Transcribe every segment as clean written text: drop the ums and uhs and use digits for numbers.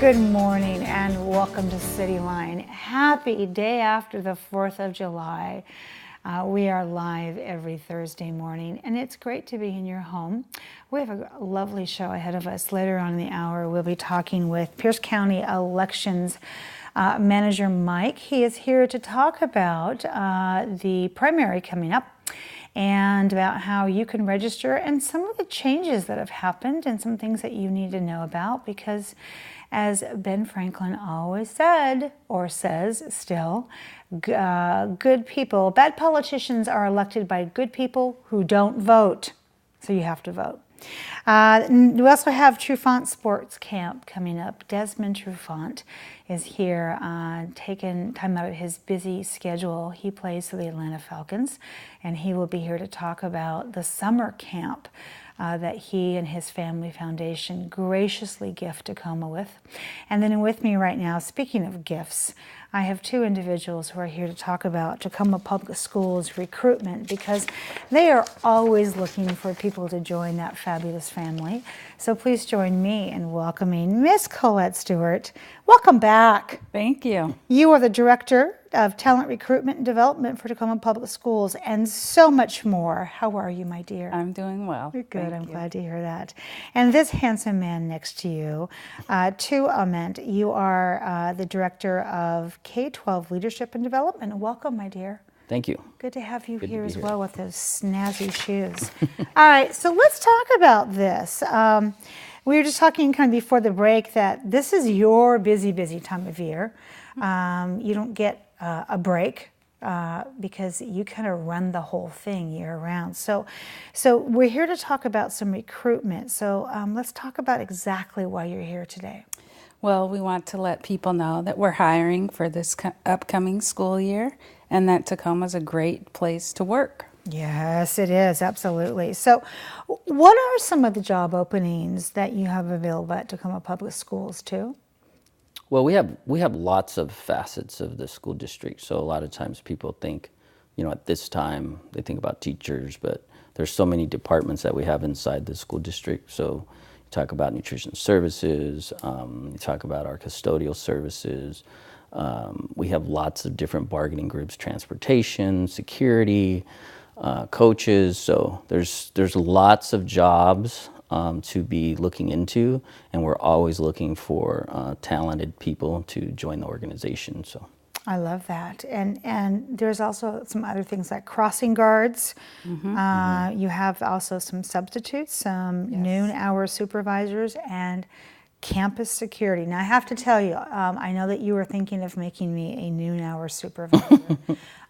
Good morning and welcome to CityLine. Happy day after the 4th of July. We are live every Thursday morning and it's great to be in your home. We have a lovely show ahead of us. Later on in the hour we'll be talking with Pierce County Elections Manager Mike. He is here to talk about the primary coming up and about how you can register and some of the changes that have happened and some things that you need to know about, because as Ben Franklin always said, or says still, good people, bad politicians are elected by good people who don't vote. So you have to vote. We also have Trufant Sports Camp coming up. Desmond Trufant is here, taking time out of his busy schedule. He plays for the Atlanta Falcons, and he will be here to talk about the summer camp that he and his family foundation graciously gift Tacoma with. And then with me right now, speaking of gifts, I have two individuals who are here to talk about Tacoma Public Schools recruitment, because they are always looking for people to join that fabulous family. So please join me in welcoming Miss Collette Stewart. Welcome back. Thank you. You are the Director of Talent Recruitment and Development for Tacoma Public Schools and so much more. How are you, my dear? I'm doing well. You're good. I'm glad to hear that. And this handsome man next to you, to Ament, you are the Director of K-12 Leadership and Development. Welcome, my dear. Thank you. Good to have you here as well with those snazzy shoes. All right, so let's talk about this. We were just talking kind of before the break that this is your busy time of year. You don't get a break because you kind of run the whole thing year round. So we're here to talk about some recruitment. So let's talk about exactly why you're here today. Well, we want to let people know that we're hiring for this upcoming school year and that Tacoma's a great place to work. Yes, it is, absolutely. So what are some of the job openings that you have available at Tacoma Public Schools too? Well, we have lots of facets of the school district. So a lot of times people think, at this time they think about teachers, but there's so many departments that we have inside the school district. So you talk about nutrition services, you talk about our custodial services. We have lots of different bargaining groups, transportation, security, coaches. So there's lots of jobs to be looking into, and we're always looking for talented people to join the organization. So I love that. And there's also some other things like crossing guards. You have also some substitutes, some noon hour supervisors, and campus security. Now I have to tell you, I know that you were thinking of making me a noon hour supervisor.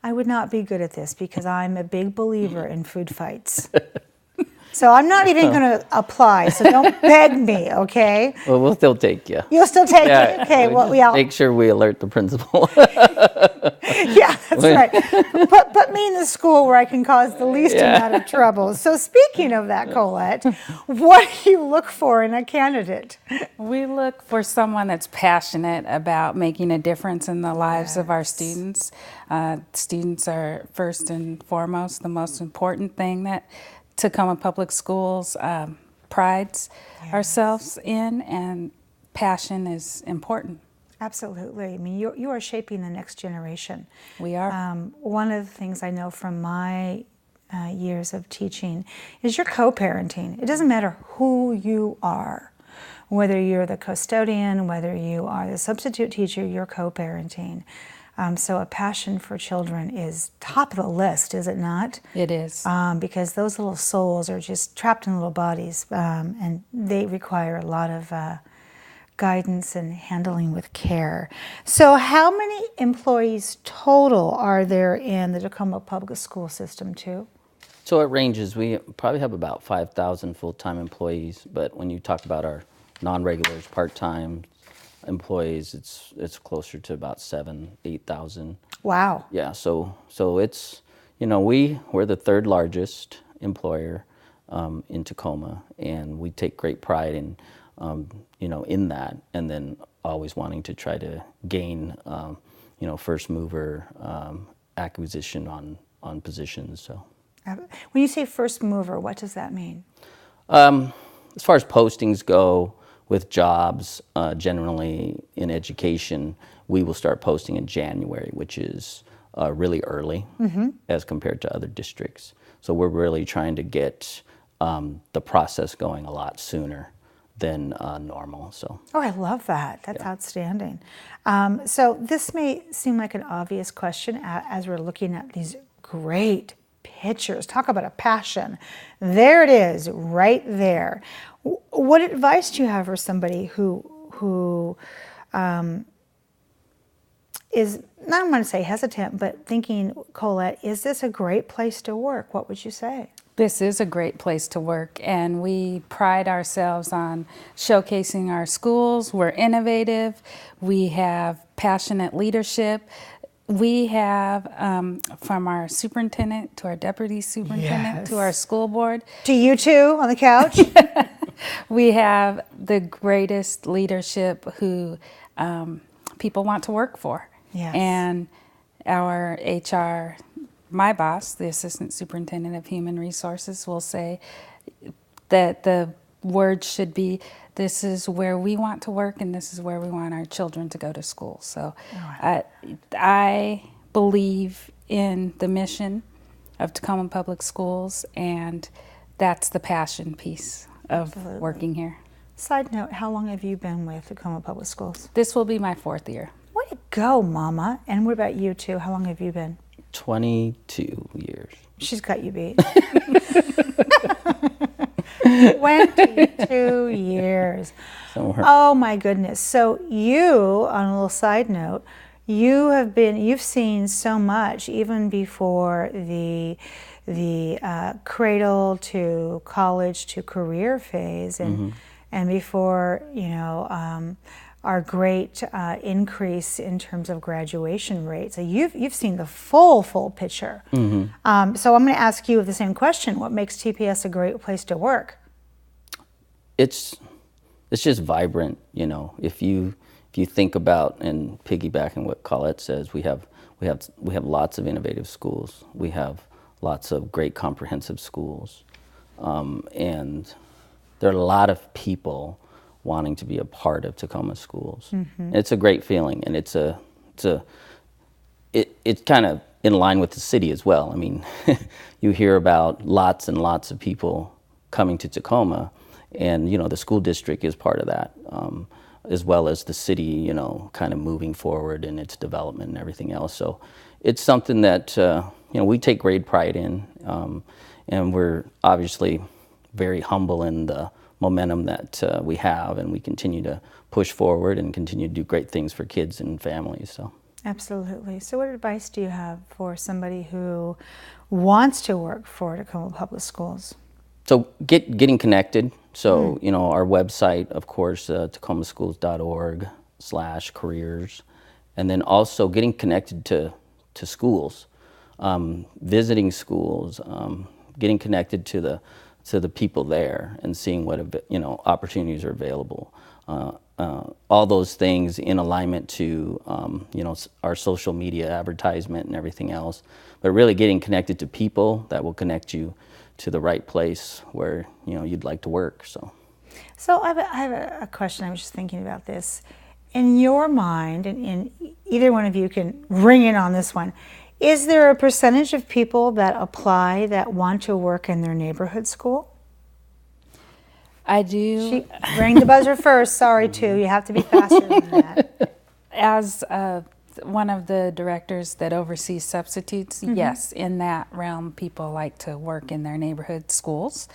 I would not be good at this because I'm a big believer in food fights. So I'm not even going to apply, so don't beg me, okay? Well, we'll still take you. You'll still take it? Okay, well, make sure we alert the principal. Yeah, that's right. Put me in the school where I can cause the least amount of trouble. So speaking of that, Collette, what do you look for in a candidate? We look for someone that's passionate about making a difference in the lives of our students. Students are first and foremost the most important thing that Tacoma Public Schools prides ourselves in, and passion is important. Absolutely. I mean, you are shaping the next generation. We are. One of the things I know from my years of teaching is you're co-parenting. It doesn't matter who you are, whether you're the custodian, whether you are the substitute teacher, you're co-parenting. So a passion for children is top of the list, is it not? It is. Because those little souls are just trapped in little bodies, and they require a lot of guidance and handling with care. So how many employees total are there in the Tacoma Public School system too? So it ranges. We probably have about 5,000 full-time employees, but when you talk about our non-regulars, part-time employees, it's closer to about 8,000. Wow. Yeah, so it's, we're the third largest employer in Tacoma, and we take great pride in in that, and then always wanting to try to gain first mover acquisition on positions. So when you say first mover, what does that mean? As far as postings go, with jobs, generally in education, we will start posting in January, which is really early as compared to other districts. So we're really trying to get the process going a lot sooner than normal. So. Oh, I love that. That's outstanding. So this may seem like an obvious question as we're looking at these great pictures. Talk about a passion. There it is, right there. What advice do you have for somebody who is, not want to say hesitant, but thinking, Collette, is this a great place to work? What would you say? This is a great place to work, and we pride ourselves on showcasing our schools. We're innovative. We have passionate leadership. We have, from our superintendent to our deputy superintendent to our school board. To you two on the couch. We have the greatest leadership who people want to work for. Yes. And our HR, my boss, the assistant superintendent of human resources, will say that the word should be, this is where we want to work and this is where we want our children to go to school. So I believe in the mission of Tacoma Public Schools, and that's the passion piece of working here. Side note, how long have you been with Tacoma Public Schools? This will be my 4th year. Way to go, Mama. And what about you two? How long have you been? 22 years. She's got you beat. 22 years. Somewhere. Oh my goodness. So you, on a little side note, you've seen so much even before the cradle to college to career phase, and before our great increase in terms of graduation rates. So you've seen the full picture. So I'm going to ask you the same question. What makes TPS a great place to work? It's just vibrant, If you think about and piggybacking what Collette says, we have lots of innovative schools. We have lots of great comprehensive schools, and there are a lot of people wanting to be a part of Tacoma schools. It's a great feeling, and it's kind of in line with the city as well. I mean, you hear about lots and lots of people coming to Tacoma, and the school district is part of that, as well as the city, kind of moving forward in its development and everything else. So it's something that we take great pride in, and we're obviously very humble in the momentum that we have, and we continue to push forward and continue to do great things for kids and families. So. Absolutely. So what advice do you have for somebody who wants to work for Tacoma Public Schools? So getting connected. So, our website, of course, tacomaschools.org/careers, and then also getting connected to schools, visiting schools, getting connected to the people there and seeing what opportunities are available. All those things in alignment to our social media advertisement and everything else, but really getting connected to people that will connect you to the right place where you'd like to work. So I have a question. I was just thinking about this. In your mind, and either one of you can ring in on this one, is there a percentage of people that apply that want to work in their neighborhood school? I do. Ring the buzzer first. Sorry, too. You have to be faster than that. As one of the directors that oversees substitutes, yes, in that realm, people like to work in their neighborhood schools.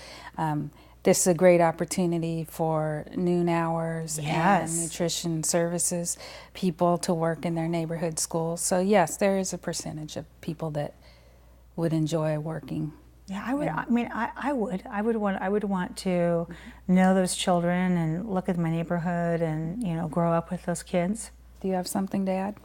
This is a great opportunity for noon hours and nutrition services, people to work in their neighborhood schools. So yes, there is a percentage of people that would enjoy working. Yeah, I would. I mean, I would. I would want to know those children and look at my neighborhood and grow up with those kids. Do you have something to add?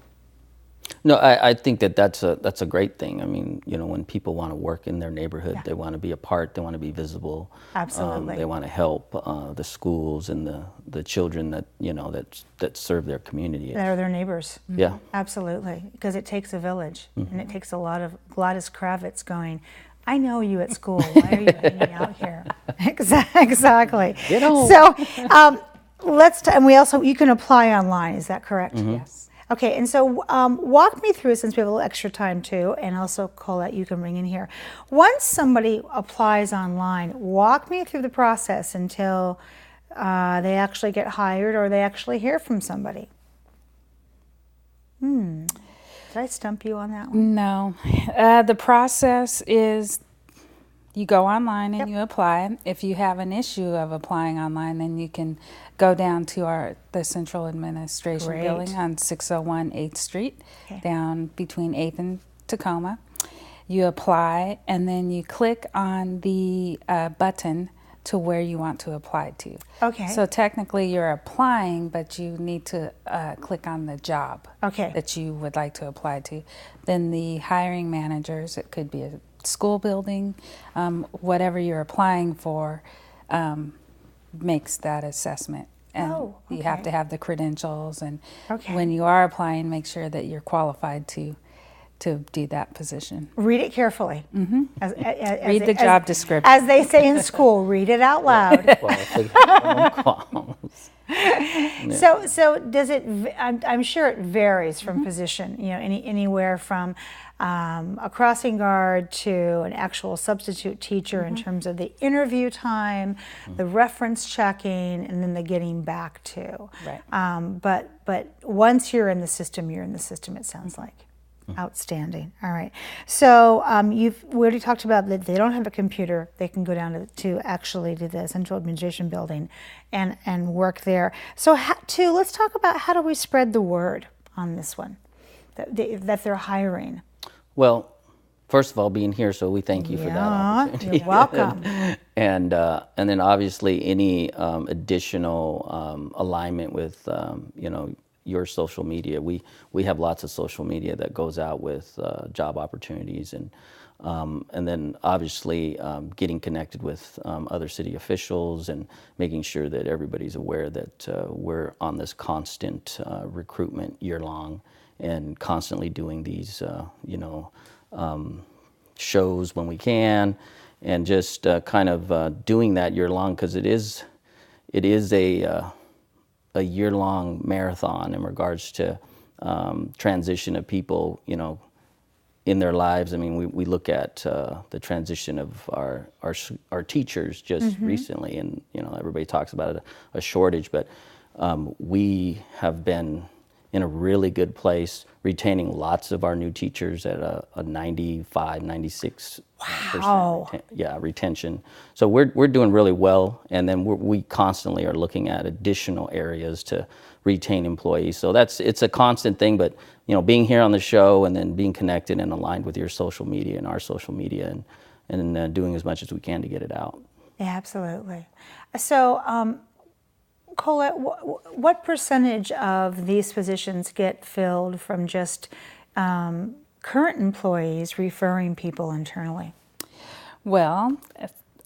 No, I think that's a great thing. I mean, when people want to work in their neighborhood, they want to be a part, they want to be visible. Absolutely. They want to help the schools and the children that that serve their community. That are their neighbors. Yeah. Absolutely, because it takes a village, and it takes a lot of Gladys Kravitz going, I know you at school. Why are you hanging out here? Exactly. Get home. So and you can apply online, is that correct? Yes. Okay, and so walk me through, since we have a little extra time too, and also Collette, you can ring in here. Once somebody applies online, walk me through the process until they actually get hired or they actually hear from somebody. Did I stump you on that one? No. The process is you go online and you apply. If you have an issue of applying online, then you can go down to the Central Administration Building on 601 8th Street, down between 8th and Tacoma. You apply, and then you click on the button to where you want to apply to. Okay. So technically you're applying, but you need to click on the job that you would like to apply to. Then the hiring managers, it could be a school building, whatever you're applying for, makes that assessment. And you have to have the credentials, and when you are applying, make sure that you're qualified to do that position. Read it carefully. Read the job description. As they say in school, read it out loud. So does it, I'm sure it varies from position, anywhere from a crossing guard to an actual substitute teacher in terms of the interview time, the reference checking, and then the getting back to. Right. But once you're in the system, it sounds like. Outstanding. All right. So we already talked about that they don't have a computer. They can go down to actually to the Central Administration Building and work there. So let's talk about how do we spread the word on this one, that they're hiring. Well, first of all, being here, so we thank you for that opportunity. You're welcome. And then obviously any additional alignment with your social media. We have lots of social media that goes out with job opportunities, and then obviously getting connected with other city officials and making sure that everybody's aware that we're on this constant recruitment year long, and constantly doing these shows when we can, and just kind of doing that year long, because it is a year-long marathon in regards to transition of people, in their lives. I mean, we look at the transition of our teachers just recently, and everybody talks about a shortage, but we have been in a really good place, retaining lots of our new teachers at a 95, 96% retention. So we're doing really well, and then we constantly are looking at additional areas to retain employees. So it's a constant thing, but being here on the show and then being connected and aligned with your social media and our social media, and doing as much as we can to get it out. Yeah, absolutely. So Collette, what percentage of these positions get filled from just current employees referring people internally? Well,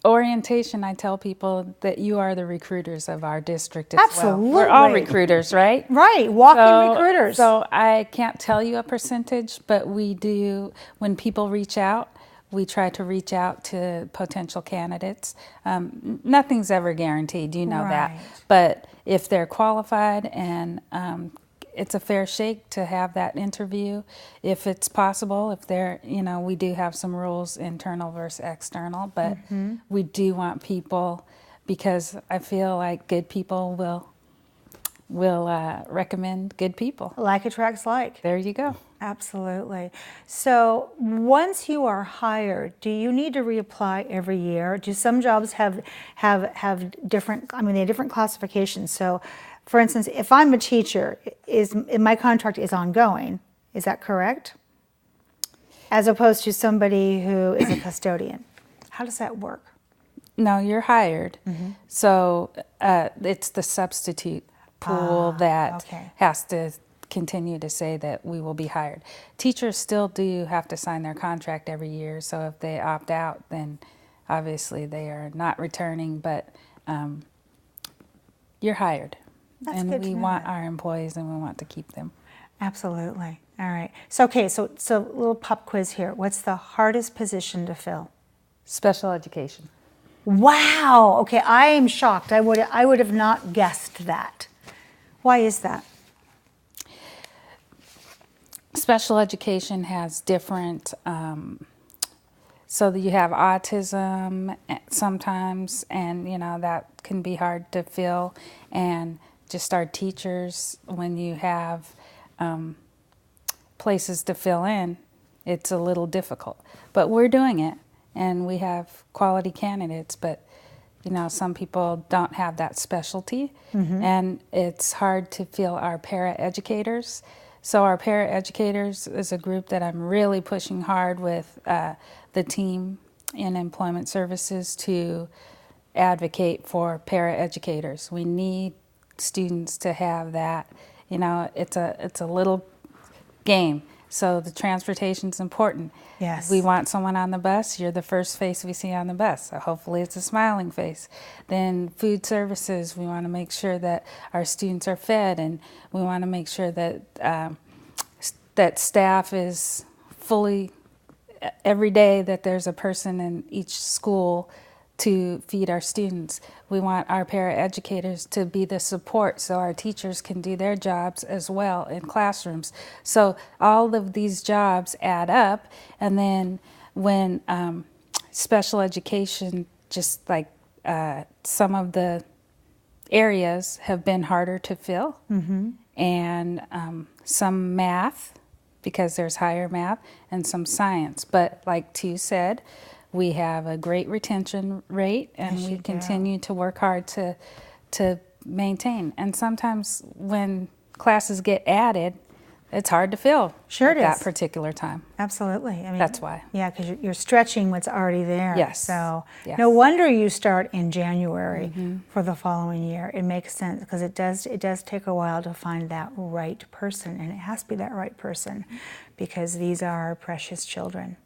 orientation, I tell people that you are the recruiters of our district as Absolutely. well. We're all recruiters, right? Right, walking recruiters. So I can't tell you a percentage, but we do, when people reach out, we try to reach out to potential candidates. Nothing's ever guaranteed, that. But if they're qualified and it's a fair shake to have that interview, if it's possible, if they're, we do have some rules, internal versus external, but we do want people, because I feel like good people will recommend good people. Like attracts like. There you go. Absolutely. So once you are hired, do you need to reapply every year? Do some jobs have different, they have different classifications. So for instance, if I'm a teacher, my contract is ongoing. Is that correct? As opposed to somebody who is a custodian. How does that work? No, you're hired. So it's the substitute pool that has to continue to say that we will be hired. Teachers still do have to sign their contract every year, so if they opt out, then obviously they are not returning, but you're hired. That's and good to we know want that. our employees, and we want to keep them. Absolutely. All right. So a little pop quiz here. What's the hardest position to fill? Special education. Wow. Okay, I am shocked. I would have not guessed that. Why is that? Special education has different, so that you have autism sometimes, and that can be hard to fill, and just our teachers, when you have places to fill in, it's a little difficult. But we're doing it, and we have quality candidates, but some people don't have that specialty, and it's hard to fill our para-educators. So our para-educators is a group that I'm really pushing hard with the team in employment services to advocate for para-educators. We need students to have that. It's a little game. So the transportation's important. Yes. We want someone on the bus. You're the first face we see on the bus. So hopefully it's a smiling face. Then food services, we want to make sure that our students are fed, and we want to make sure that that staff is fully, every day that there's a person in each school to feed our students. We want our paraeducators to be the support so our teachers can do their jobs as well in classrooms. So all of these jobs add up, and then when special education, just like some of the areas have been harder to fill, and some math, because there's higher math, and some science. But like Tu said, we have a great retention rate, and we continue to work hard to maintain. And sometimes when classes get added, it's hard to fill Sure at it that is. particular time. Absolutely. I mean, That's why. Yeah, because you're stretching what's already there. Yes. So Yes. no wonder you start in January for the following year. It makes sense, because it does take a while to find that right person, and it has to be that right person, because these are our precious children.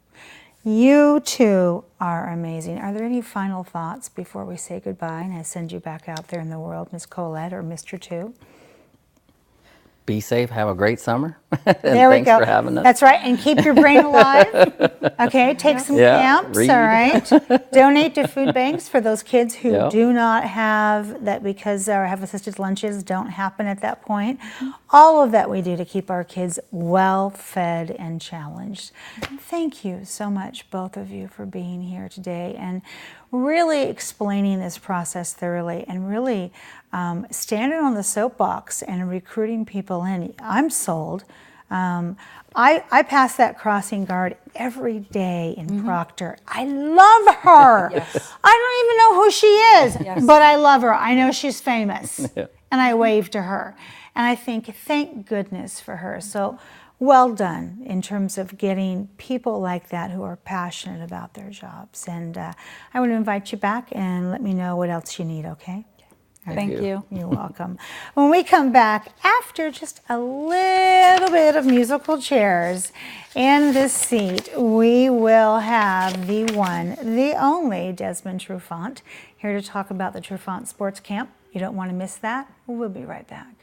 You two are amazing. Are there any final thoughts before we say goodbye and I send you back out there in the world, Miss Collette or Mr. Tu? Be safe. Have a great summer. There we Thanks go. for having us. That's right. And keep your brain alive. Okay. Take some camps. read. All right. Donate to food banks for those kids who Yep. do not have that, because our have assisted lunches don't happen at that point. All of that we do to keep our kids well fed and challenged. Thank you so much, both of you, for being here today and really explaining this process thoroughly, and really standing on the soapbox and recruiting people in. I'm sold. I pass that crossing guard every day in Proctor. I love her. Yes. I don't even know who she is, Yes. but I love her. I know she's famous. Yeah. And I wave to her. And I think, thank goodness for her. So well done in terms of getting people like that who are passionate about their jobs. And I want to invite you back and let me know what else you need, okay? Thank you. You're welcome. When we come back, after just a little bit of musical chairs in this seat, we will have the one, the only Desmond Trufant here to talk about the Trufant Sports Camp. You don't want to miss that. We'll be right back.